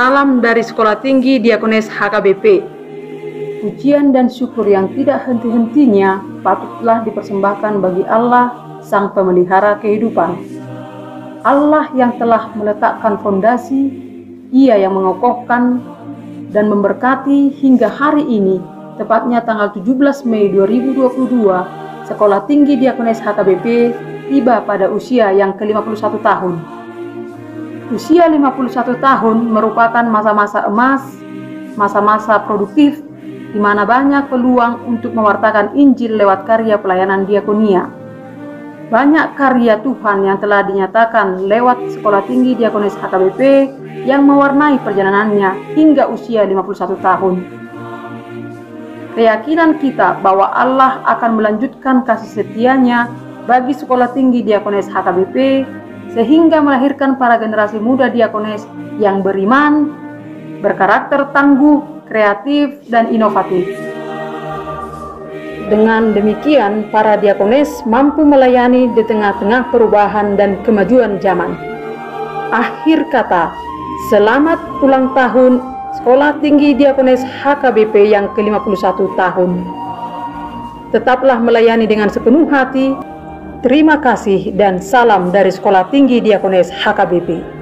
Salam dari Sekolah Tinggi Diakones HKBP. Pujian dan syukur yang tidak henti-hentinya patutlah dipersembahkan bagi Allah, Sang Pemelihara kehidupan. Allah yang telah meletakkan fondasi, Ia yang mengokohkan dan memberkati hingga hari ini, tepatnya tanggal 17 Mei 2022, Sekolah Tinggi Diakones HKBP tiba pada usia yang ke-51 tahun. Usia 51 tahun merupakan masa-masa emas, masa-masa produktif, di mana banyak peluang untuk mewartakan Injil lewat karya pelayanan diakonia. Banyak karya Tuhan yang telah dinyatakan lewat Sekolah Tinggi Diakones HKBP yang mewarnai perjalanannya hingga usia 51 tahun. Keyakinan kita bahwa Allah akan melanjutkan kasih setia-Nya bagi Sekolah Tinggi Diakones HKBP sehingga melahirkan para generasi muda diakones yang beriman, berkarakter tangguh, kreatif, dan inovatif. Dengan demikian, para diakones mampu melayani di tengah-tengah perubahan dan kemajuan zaman. Akhir kata, selamat ulang tahun Sekolah Tinggi Diakones HKBP yang ke-51 tahun. Tetaplah melayani dengan sepenuh hati. Terima kasih dan salam dari Sekolah Tinggi Diakones HKBP.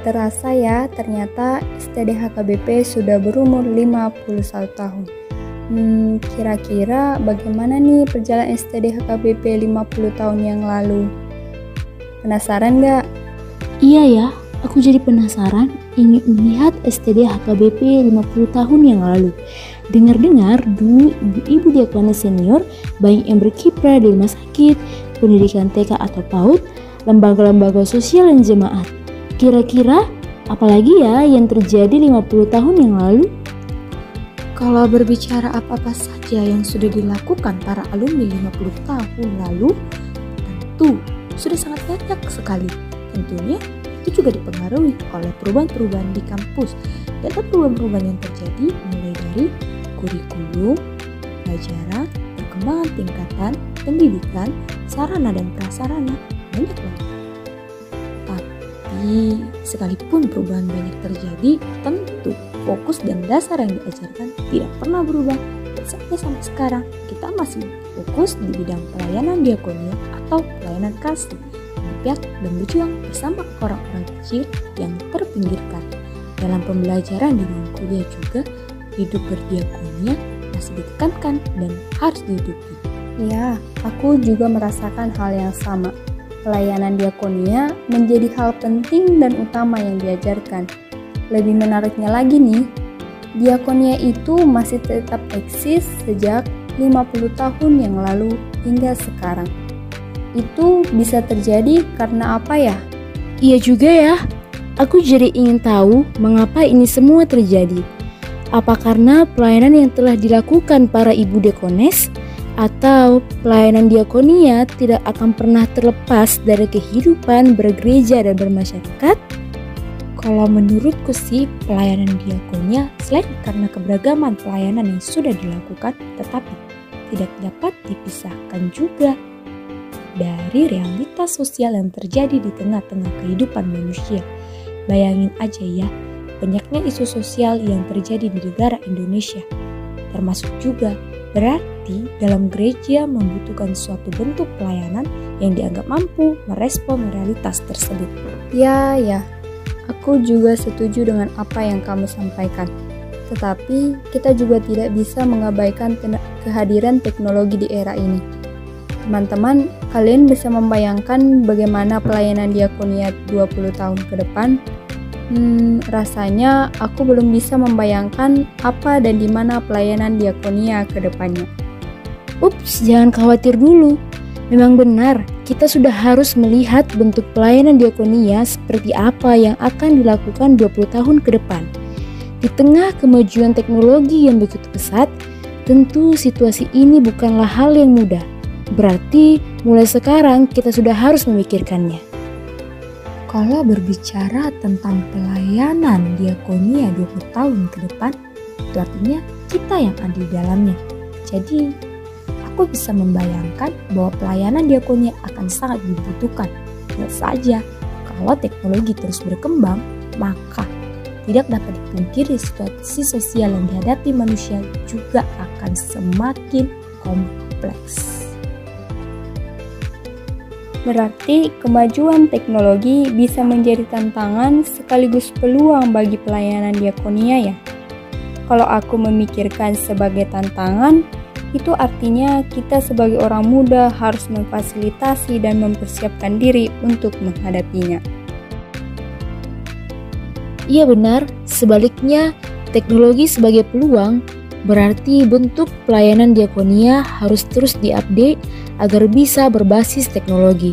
Tidak terasa ya, ternyata STD HKBP sudah berumur 51 tahun. Kira-kira bagaimana nih perjalanan STD HKBP 50 tahun yang lalu? Penasaran nggak? Iya ya, aku jadi penasaran ingin melihat STD HKBP 50 tahun yang lalu. Dengar-dengar dulu ibu-ibu diakonis senior banyak yang berkiprah di rumah sakit, pendidikan TK atau PAUD, lembaga-lembaga sosial dan jemaat. Kira-kira apalagi ya yang terjadi 50 tahun yang lalu? Kalau berbicara apa-apa saja yang sudah dilakukan para alumni 50 tahun lalu, tentu sudah sangat banyak sekali. Tentunya itu juga dipengaruhi oleh perubahan-perubahan di kampus. Dan perubahan-perubahan yang terjadi mulai dari kurikulum, pelajaran, perkembangan tingkatan, pendidikan, sarana dan prasarana, banyak banget. Tapi sekalipun perubahan banyak terjadi, tentu fokus dan dasar yang diajarkan tidak pernah berubah. Dan sampai sekarang kita masih fokus di bidang pelayanan diakonia atau pelayanan kasih, mengabdi dan berjuang bersama orang-orang kecil yang terpinggirkan. Dalam pembelajaran di ruang kuliah juga, hidup berdiakonia masih ditekankan dan harus dihidupi. Ya, aku juga merasakan hal yang sama. Pelayanan diakonia menjadi hal penting dan utama yang diajarkan. Lebih menariknya lagi nih, diakonia itu masih tetap eksis sejak 50 tahun yang lalu hingga sekarang. Itu bisa terjadi karena apa ya? Iya juga ya, aku jadi ingin tahu mengapa ini semua terjadi. Apa karena pelayanan yang telah dilakukan para ibu diakones? Atau pelayanan diakonia tidak akan pernah terlepas dari kehidupan bergereja dan bermasyarakat? Kalau menurutku sih, pelayanan diakonia selain karena keberagaman pelayanan yang sudah dilakukan, tetapi tidak dapat dipisahkan juga dari realitas sosial yang terjadi di tengah-tengah kehidupan manusia. Bayangin aja ya, banyaknya isu sosial yang terjadi di negara Indonesia, termasuk juga berarti dalam gereja membutuhkan suatu bentuk pelayanan yang dianggap mampu merespon realitas tersebut. Ya, aku juga setuju dengan apa yang kamu sampaikan. Tetapi kita juga tidak bisa mengabaikan kehadiran teknologi di era ini. Teman-teman, kalian bisa membayangkan bagaimana pelayanan diakonia 20 tahun ke depan? Rasanya aku belum bisa membayangkan apa dan di mana pelayanan diakonia ke depannya. Ups, jangan khawatir dulu. Memang benar, kita sudah harus melihat bentuk pelayanan diakonia seperti apa yang akan dilakukan 20 tahun ke depan. Di tengah kemajuan teknologi yang begitu pesat, tentu situasi ini bukanlah hal yang mudah. Berarti mulai sekarang kita sudah harus memikirkannya. Kalau berbicara tentang pelayanan diakonia 20 tahun ke depan, itu artinya kita yang ada di dalamnya. Jadi, aku bisa membayangkan bahwa pelayanan diakonia akan sangat dibutuhkan. Tentu saja, kalau teknologi terus berkembang, maka tidak dapat dipungkiri situasi sosial yang dihadapi manusia juga akan semakin kompleks. Berarti kemajuan teknologi bisa menjadi tantangan sekaligus peluang bagi pelayanan diakonia ya. Kalau aku memikirkan sebagai tantangan, itu artinya kita sebagai orang muda harus memfasilitasi dan mempersiapkan diri untuk menghadapinya. Iya benar, sebaliknya teknologi sebagai peluang berarti bentuk pelayanan diakonia harus terus diupdate agar bisa berbasis teknologi.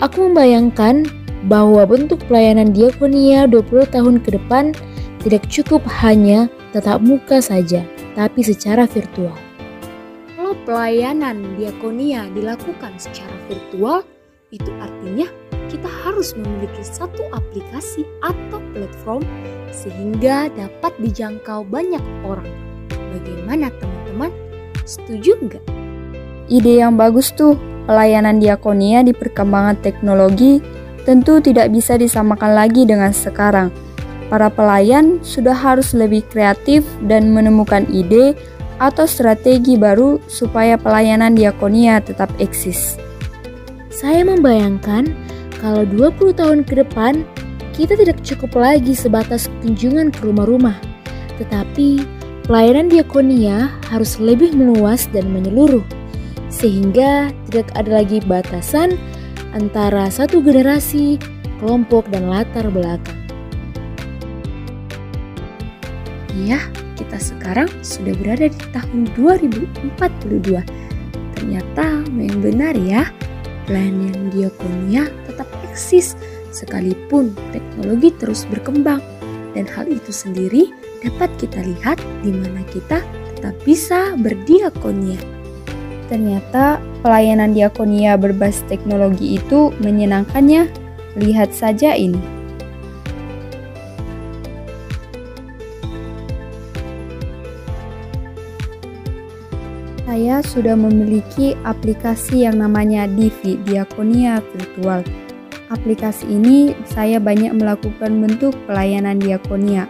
Aku membayangkan bahwa bentuk pelayanan diakonia 20 tahun ke depan tidak cukup hanya tatap muka saja, tapi secara virtual. Kalau pelayanan diakonia dilakukan secara virtual, itu artinya kita harus memiliki satu aplikasi atau platform sehingga dapat dijangkau banyak orang. Bagaimana teman-teman? Setuju nggak? Ide yang bagus tuh. Pelayanan diakonia di perkembangan teknologi tentu tidak bisa disamakan lagi dengan sekarang. Para pelayan sudah harus lebih kreatif dan menemukan ide atau strategi baru supaya pelayanan diakonia tetap eksis. Saya membayangkan kalau 20 tahun ke depan kita tidak cukup lagi sebatas kunjungan ke rumah-rumah, tetapi pelayanan diakonia harus lebih meluas dan menyeluruh, sehingga tidak ada lagi batasan antara satu generasi, kelompok, dan latar belakang. Ya, kita sekarang sudah berada di tahun 2042. Ternyata memang benar ya, pelayanan diakonia tetap eksis sekalipun teknologi terus berkembang. Dan hal itu sendiri dapat kita lihat di mana kita tetap bisa berdiakonia. Ternyata pelayanan diakonia berbasis teknologi itu menyenangkannya. Lihat saja ini. Saya sudah memiliki aplikasi yang namanya Divi, Diakonia Virtual. Aplikasi ini saya banyak melakukan bentuk pelayanan diakonia,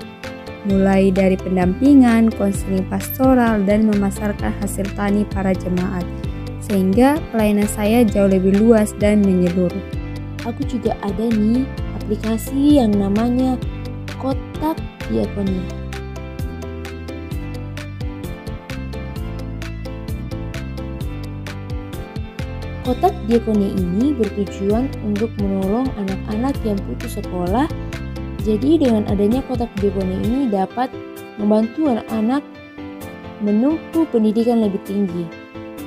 mulai dari pendampingan, konseling pastoral, dan memasarkan hasil tani para jemaat, sehingga pelayanan saya jauh lebih luas dan menyeluruh. Aku juga ada nih aplikasi yang namanya Kotak Diakonia. Kotak Diakonia ini bertujuan untuk menolong anak-anak yang putus sekolah. Jadi dengan adanya Kotak Diakonia ini dapat membantu anak-anak menempuh pendidikan lebih tinggi.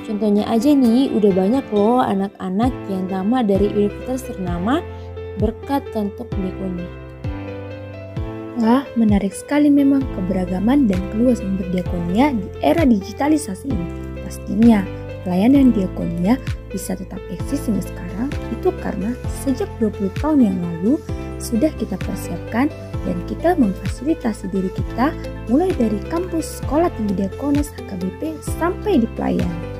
Contohnya aja nih, udah banyak loh anak-anak yang tamat dari universitas ternama berkat Kotak Diakonia. Wah, menarik sekali memang keberagaman dan keluasan berdiakonia di era digitalisasi ini. Pastinya pelayanan diakonia bisa tetap eksis hingga sekarang itu karena sejak 20 tahun yang lalu sudah kita persiapkan dan kita memfasilitasi diri kita mulai dari kampus Sekolah Tinggi Diakones HKBP sampai di pelayanan.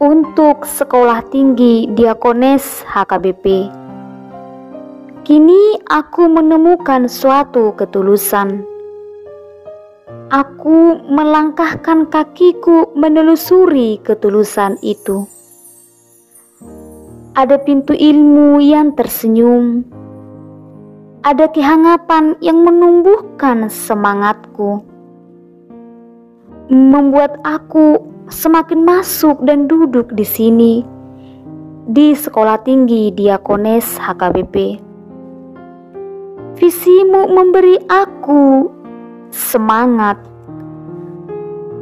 untuk Sekolah Tinggi Diakones HKBP. Kini aku menemukan suatu ketulusan. Aku melangkahkan kakiku menelusuri ketulusan itu. Ada pintu ilmu yang tersenyum. Ada kehangatan yang menumbuhkan semangatku, membuat aku semakin masuk dan duduk di sini, di Sekolah Tinggi Diakones HKBP. Visimu memberi aku semangat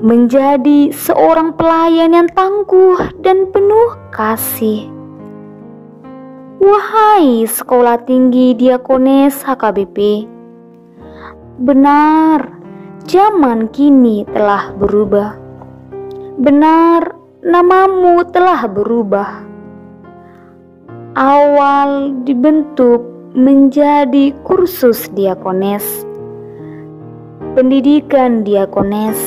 menjadi seorang pelayan yang tangguh dan penuh kasih. Wahai Sekolah Tinggi Diakones HKBP, benar, zaman kini telah berubah. Benar, namamu telah berubah. Awal dibentuk menjadi kursus diakones, pendidikan diakones,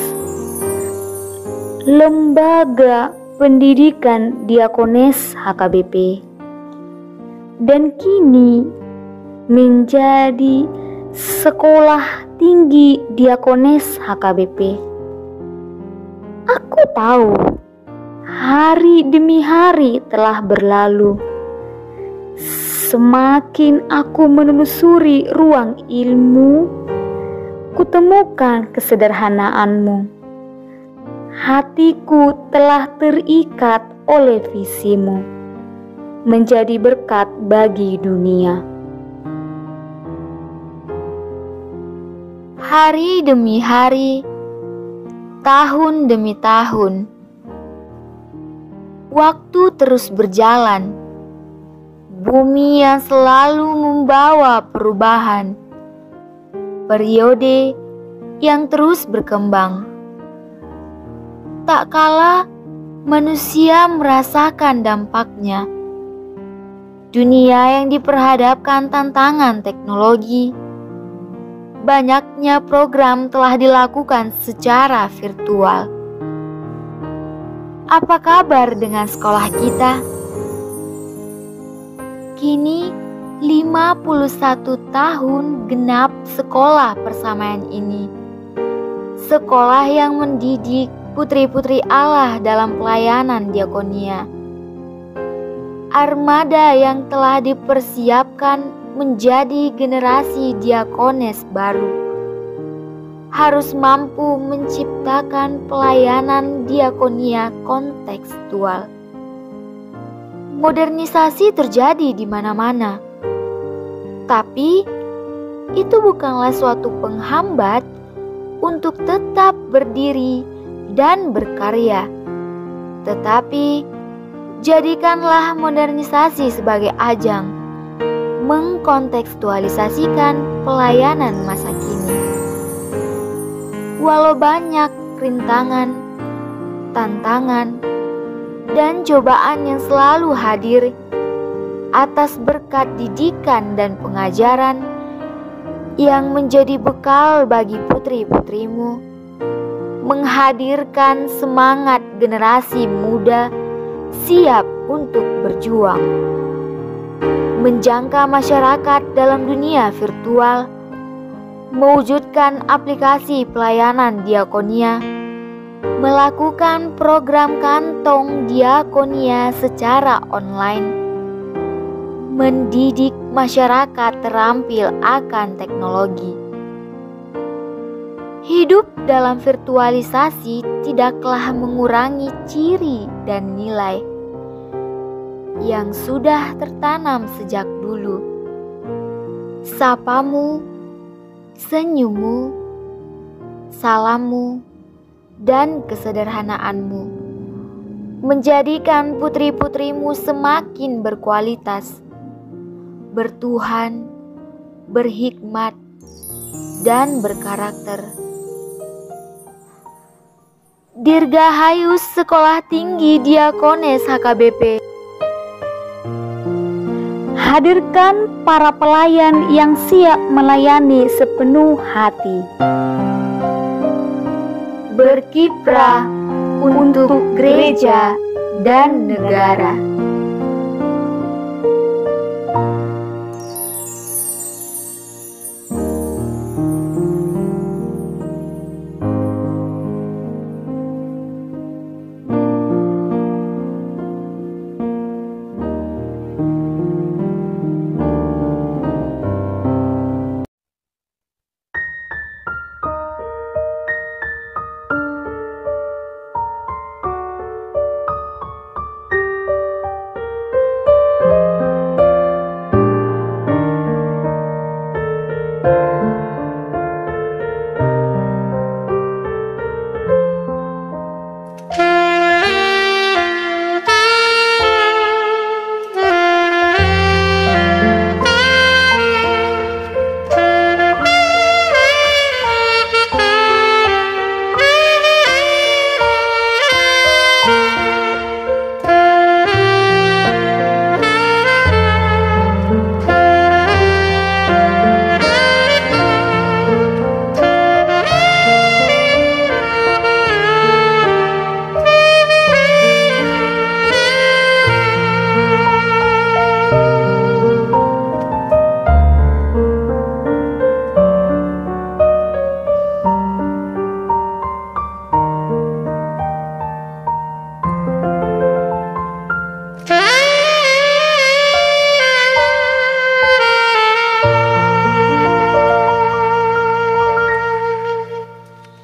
lembaga pendidikan diakones HKBP, dan kini menjadi Sekolah Tinggi Diakones HKBP. Aku tahu hari demi hari telah berlalu. Semakin aku menelusuri ruang ilmu, kutemukan kesederhanaanmu. Hatiku telah terikat oleh visimu, menjadi berkat bagi dunia. Hari demi hari, tahun demi tahun, waktu terus berjalan. Bumi yang selalu membawa perubahan, periode yang terus berkembang. Tak kala manusia merasakan dampaknya. Dunia yang diperhadapkan tantangan teknologi. Banyaknya program telah dilakukan secara virtual. Apa kabar dengan sekolah kita? Kini 51 tahun genap sekolah persamaan ini. Sekolah yang mendidik putri-putri Allah dalam pelayanan diakonia. Armada yang telah dipersiapkan menjadi generasi diakones baru harus mampu menciptakan pelayanan diakonia kontekstual. Modernisasi terjadi di mana-mana, tapi itu bukanlah suatu penghambat untuk tetap berdiri dan berkarya. Tetapi jadikanlah modernisasi sebagai ajang mengkontekstualisasikan pelayanan masa kini. Walau banyak rintangan, tantangan, dan cobaan yang selalu hadir atas berkat didikan dan pengajaran yang menjadi bekal bagi putri-putrimu, menghadirkan semangat generasi muda siap untuk berjuang, menjangka masyarakat dalam dunia virtual, mewujudkan aplikasi pelayanan diakonia, melakukan program kantong diakonia secara online, mendidik masyarakat terampil akan teknologi. Hidup dalam virtualisasi tidaklah mengurangi ciri dan nilai yang sudah tertanam sejak dulu. Sapamu, senyummu, salammu, dan kesederhanaanmu menjadikan putri-putrimu semakin berkualitas, bertuhan, berhikmat, dan berkarakter. Dirgahayu Sekolah Tinggi Diakones HKBP. Hadirkan para pelayan yang siap melayani sepenuh hati. Berkiprah untuk gereja dan negara.